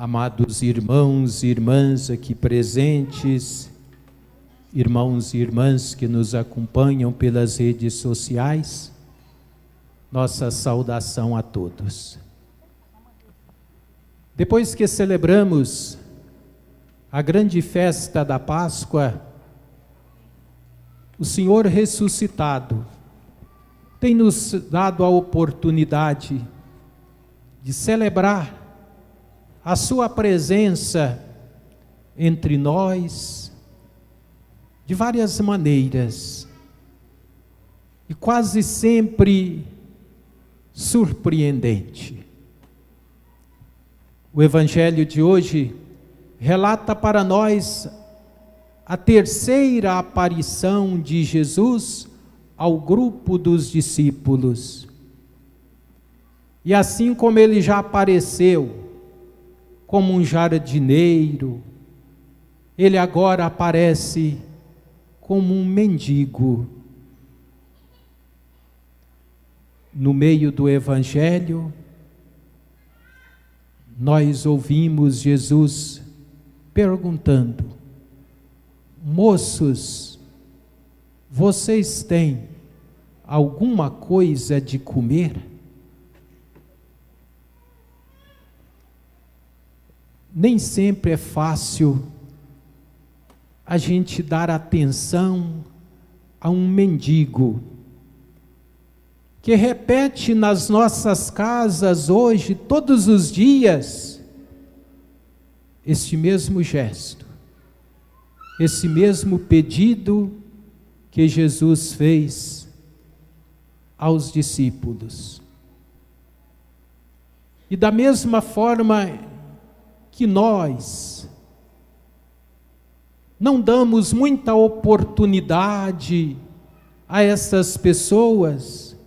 Amados irmãos e irmãs aqui presentes, irmãos e irmãs que nos acompanham pelas redes sociais, nossa saudação a todos. Depois que celebramos a grande festa da Páscoa, o Senhor ressuscitado tem nos dado a oportunidade de celebrar a sua presença entre nós de várias maneiras e quase sempre surpreendente. O Evangelho de hoje relata para nós a terceira aparição de Jesus ao grupo dos discípulos. E assim como ele já apareceu como um jardineiro, ele agora aparece como um mendigo. No meio do Evangelho, nós ouvimos Jesus perguntando: moços, vocês têm alguma coisa de comer? Nem sempre é fácil a gente dar atenção a um mendigo que repete nas nossas casas hoje, todos os dias, este mesmo gesto, esse mesmo pedido que Jesus fez aos discípulos. E da mesma forma que nós não damos muita oportunidade a essas pessoas,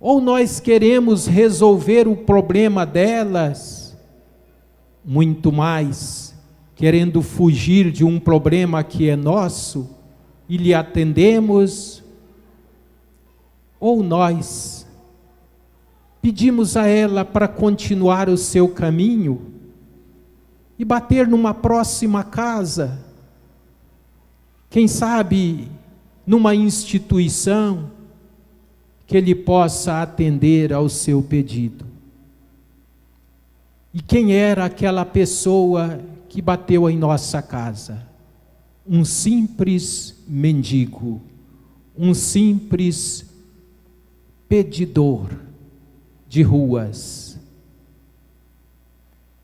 ou nós queremos resolver o problema delas, muito mais querendo fugir de um problema que é nosso, e lhe atendemos, ou nós pedimos a ela para continuar o seu caminho e bater numa próxima casa, quem sabe numa instituição, que ele possa atender ao seu pedido. E quem era aquela pessoa que bateu em nossa casa? Um simples mendigo, um simples pedidor de ruas.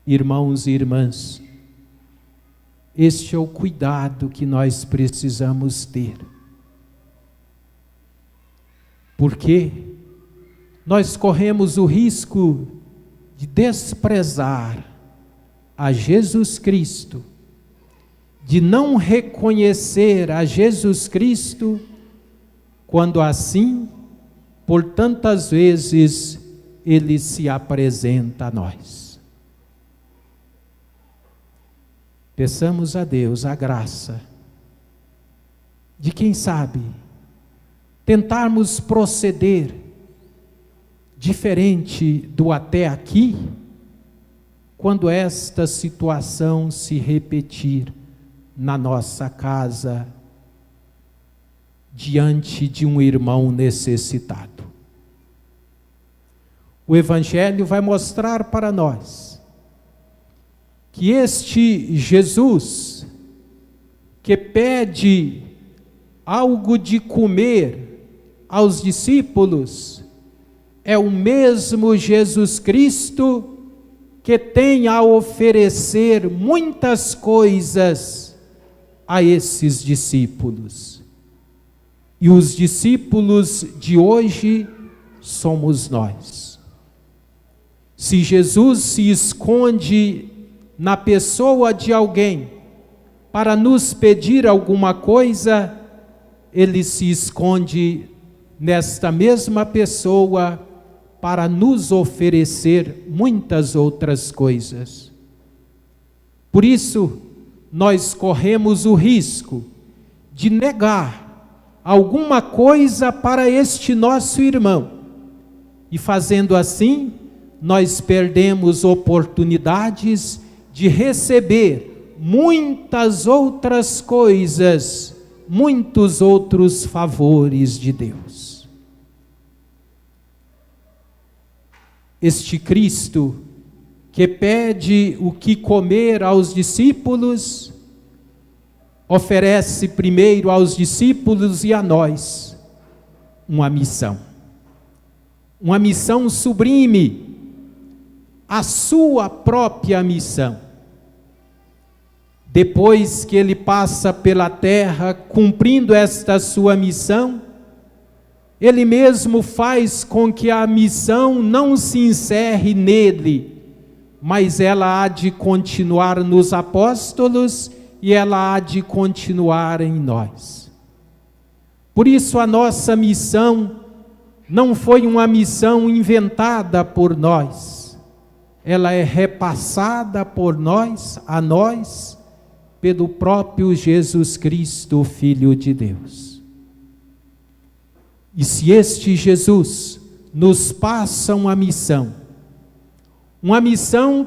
Irmãos e irmãs, este é o cuidado que nós precisamos ter. Porque nós corremos o risco de desprezar a Jesus Cristo, de não reconhecer a Jesus Cristo, quando assim, por tantas vezes, ele se apresenta a nós. Peçamos a Deus a graça de, quem sabe, tentarmos proceder diferente do até aqui, quando esta situação se repetir na nossa casa, diante de um irmão necessitado. O Evangelho vai mostrar para nós que este Jesus, que pede algo de comer aos discípulos, é o mesmo Jesus Cristo que tem a oferecer muitas coisas a esses discípulos. E os discípulos de hoje somos nós. Se Jesus se esconde na pessoa de alguém para nos pedir alguma coisa, ele se esconde nesta mesma pessoa para nos oferecer muitas outras coisas. Por isso, nós corremos o risco de negar alguma coisa para este nosso irmão, e fazendo assim, nós perdemos oportunidades de receber muitas outras coisas, muitos outros favores de Deus. Este Cristo que pede o que comer aos discípulos, oferece primeiro aos discípulos e a nós uma missão sublime, a sua própria missão. Depois que ele passa pela terra cumprindo esta sua missão, ele mesmo faz com que a missão não se encerre nele, mas ela há de continuar nos apóstolos e ela há de continuar em nós. Por isso a nossa missão não foi uma missão inventada por nós, ela é repassada por nós, a nós, pelo próprio Jesus Cristo, Filho de Deus. E se este Jesus nos passa uma missão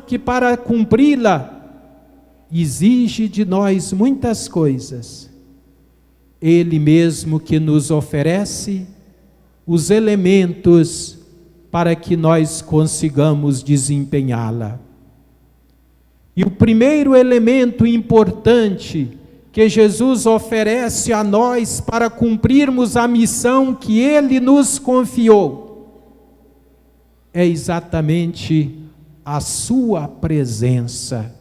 que para cumpri-la exige de nós muitas coisas, Ele mesmo que nos oferece os elementos para que nós consigamos desempenhá-la. E o primeiro elemento importante que Jesus oferece a nós para cumprirmos a missão que Ele nos confiou é exatamente a sua presença.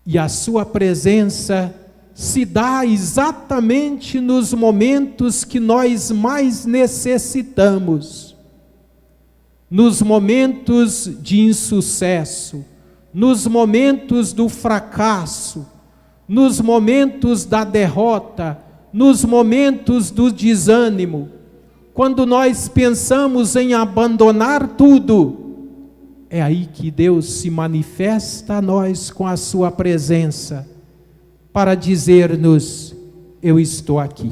E a sua presença se dá exatamente nos momentos que nós mais necessitamos, nos momentos de insucesso, nos momentos do fracasso, nos momentos da derrota, nos momentos do desânimo, quando nós pensamos em abandonar tudo, é aí que Deus se manifesta a nós com a sua presença, para dizer-nos: eu estou aqui.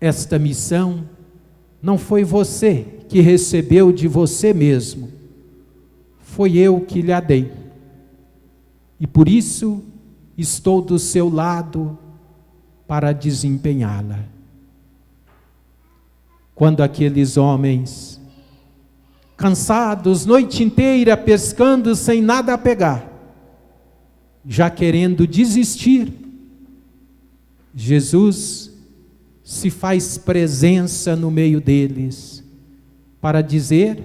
Esta missão não foi você que recebeu de você mesmo, foi eu que lhe a dei. E por isso estou do seu lado para desempenhá-la. Quando aqueles homens, cansados, noite inteira pescando sem nada a pegar, já querendo desistir, Jesus se faz presença no meio deles, para dizer: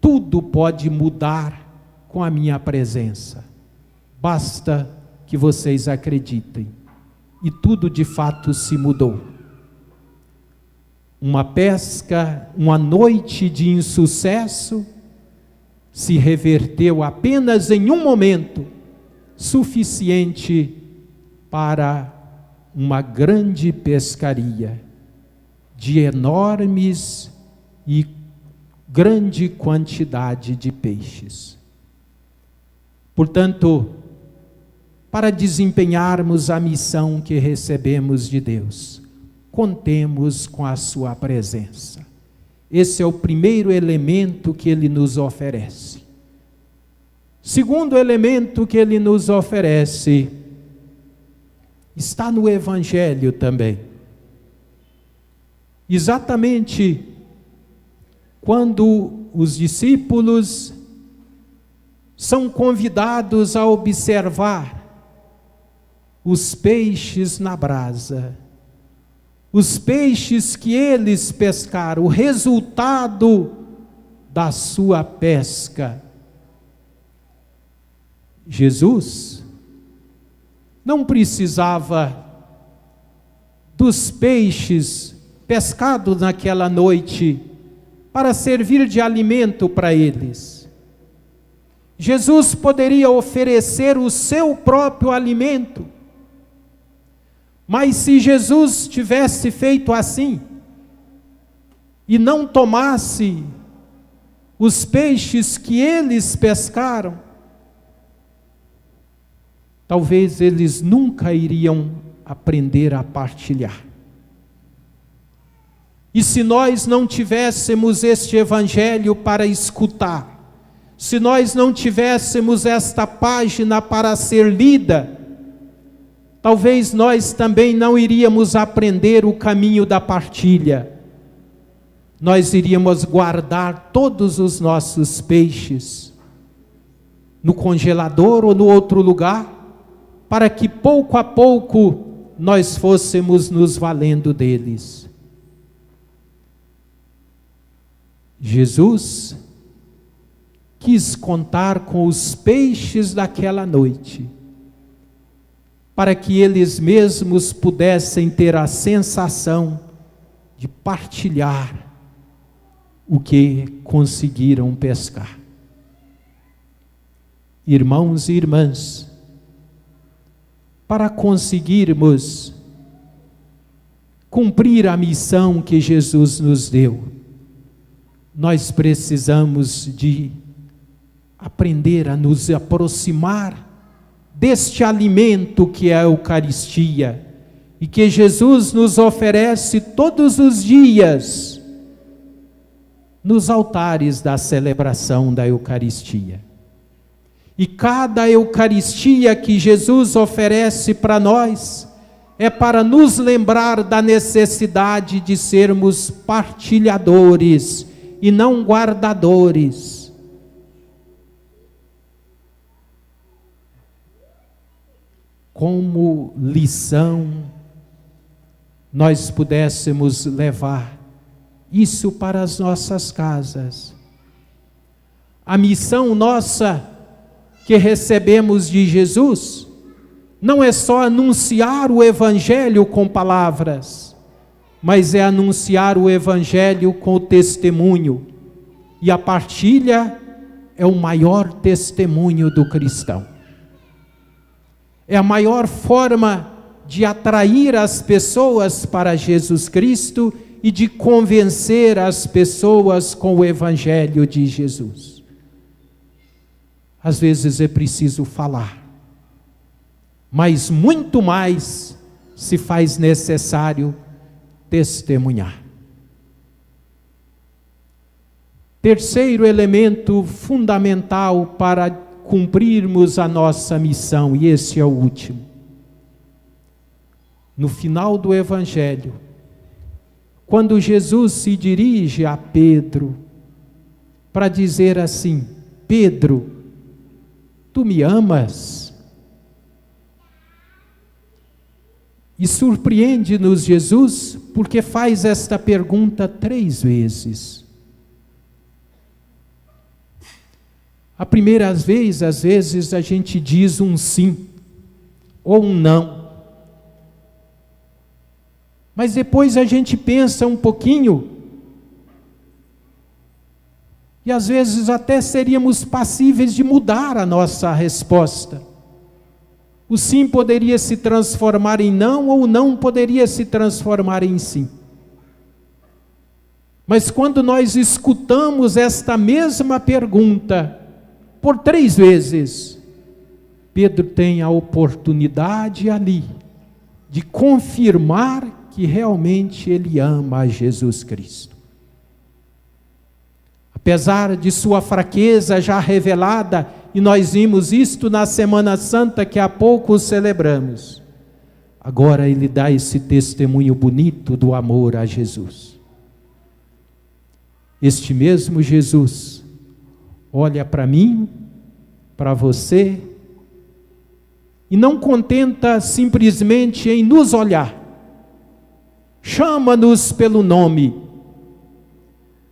tudo pode mudar com a minha presença, basta que vocês acreditem. E tudo de fato se mudou. Uma pesca, uma noite de insucesso, se reverteu apenas em um momento, suficiente para uma grande pescaria, de enormes e grande quantidade de peixes. Portanto, para desempenharmos a missão que recebemos de Deus, contemos com a sua presença. Esse é o primeiro elemento que Ele nos oferece. Segundo elemento que Ele nos oferece, está no Evangelho também. Exatamente quando os discípulos são convidados a observar os peixes na brasa, os peixes que eles pescaram, o resultado da sua pesca. Jesus não precisava dos peixes pescados naquela noite para servir de alimento para eles. Jesus poderia oferecer o seu próprio alimento. Mas se Jesus tivesse feito assim, e não tomasse os peixes que eles pescaram, talvez eles nunca iriam aprender a partilhar. E se nós não tivéssemos este evangelho para escutar, se nós não tivéssemos esta página para ser lida, talvez nós também não iríamos aprender o caminho da partilha. Nós iríamos guardar todos os nossos peixes no congelador ou no outro lugar, para que pouco a pouco nós fôssemos nos valendo deles. Jesus quis contar com os peixes daquela noite, para que eles mesmos pudessem ter a sensação de partilhar o que conseguiram pescar. Irmãos e irmãs, para conseguirmos cumprir a missão que Jesus nos deu, nós precisamos de aprender a nos aproximar deste alimento que é a Eucaristia e que Jesus nos oferece todos os dias nos altares da celebração da Eucaristia. E cada Eucaristia que Jesus oferece para nós é para nos lembrar da necessidade de sermos partilhadores e não guardadores. Como lição, nós pudéssemos levar isso para as nossas casas. A missão nossa que recebemos de Jesus não é só anunciar o Evangelho com palavras, mas é anunciar o Evangelho com o testemunho. E a partilha é o maior testemunho do cristão. É a maior forma de atrair as pessoas para Jesus Cristo e de convencer as pessoas com o Evangelho de Jesus. Às vezes é preciso falar, mas muito mais se faz necessário testemunhar. Terceiro elemento fundamental para cumprirmos a nossa missão, e esse é o último. No final do Evangelho, quando Jesus se dirige a Pedro para dizer assim: Pedro, tu me amas? E surpreende-nos Jesus, porque faz esta pergunta 3 vezes. A primeira vez, às vezes, a gente diz um sim, ou um não. Mas depois a gente pensa um pouquinho, e às vezes até seríamos passíveis de mudar a nossa resposta. O sim poderia se transformar em não, ou o não poderia se transformar em sim. Mas quando nós escutamos esta mesma pergunta por 3 vezes, Pedro tem a oportunidade ali de confirmar que realmente ele ama a Jesus Cristo. Apesar de sua fraqueza já revelada, e nós vimos isto na Semana Santa que há pouco celebramos, agora ele dá esse testemunho bonito do amor a Jesus. Este mesmo Jesus olha para mim, para você, e não contenta simplesmente em nos olhar, chama-nos pelo nome,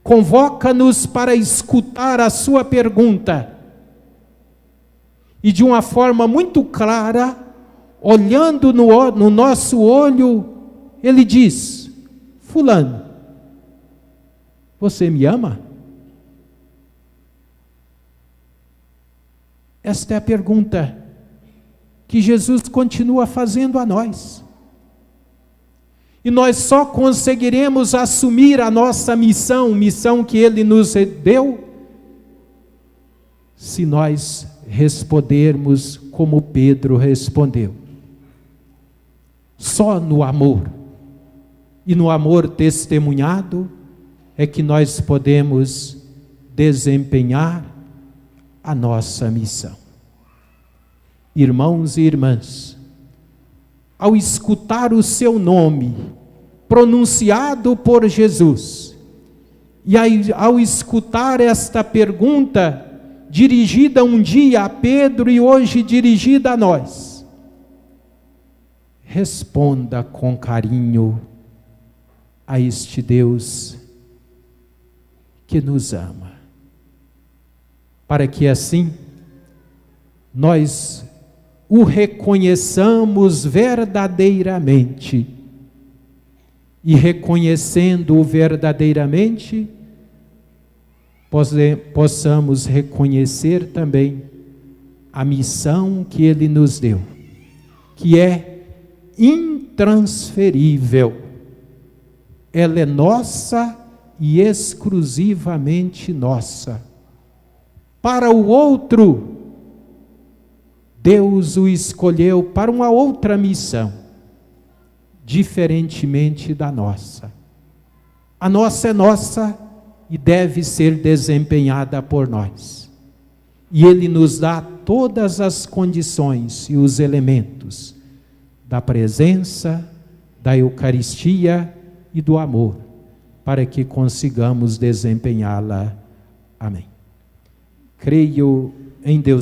convoca-nos para escutar a sua pergunta, e de uma forma muito clara, olhando no nosso olho, ele diz: fulano, você me ama? Esta é a pergunta que Jesus continua fazendo a nós. E nós só conseguiremos assumir a nossa missão que Ele nos deu, se nós respondermos como Pedro respondeu. Só no amor e no amor testemunhado é que nós podemos desempenhar a nossa missão. Irmãos e irmãs, ao escutar o seu nome pronunciado por Jesus, e ao escutar esta pergunta dirigida um dia a Pedro e hoje dirigida a nós, responda com carinho a este Deus que nos ama, para que assim nós o reconheçamos verdadeiramente, e reconhecendo-o verdadeiramente, possamos reconhecer também a missão que Ele nos deu, que é intransferível. Ela é nossa e exclusivamente nossa. Para o outro, Deus o escolheu para uma outra missão, diferentemente da nossa. A nossa é nossa e deve ser desempenhada por nós. E Ele nos dá todas as condições e os elementos da presença, da Eucaristia e do amor, para que consigamos desempenhá-la. Amém. Creio em Deus.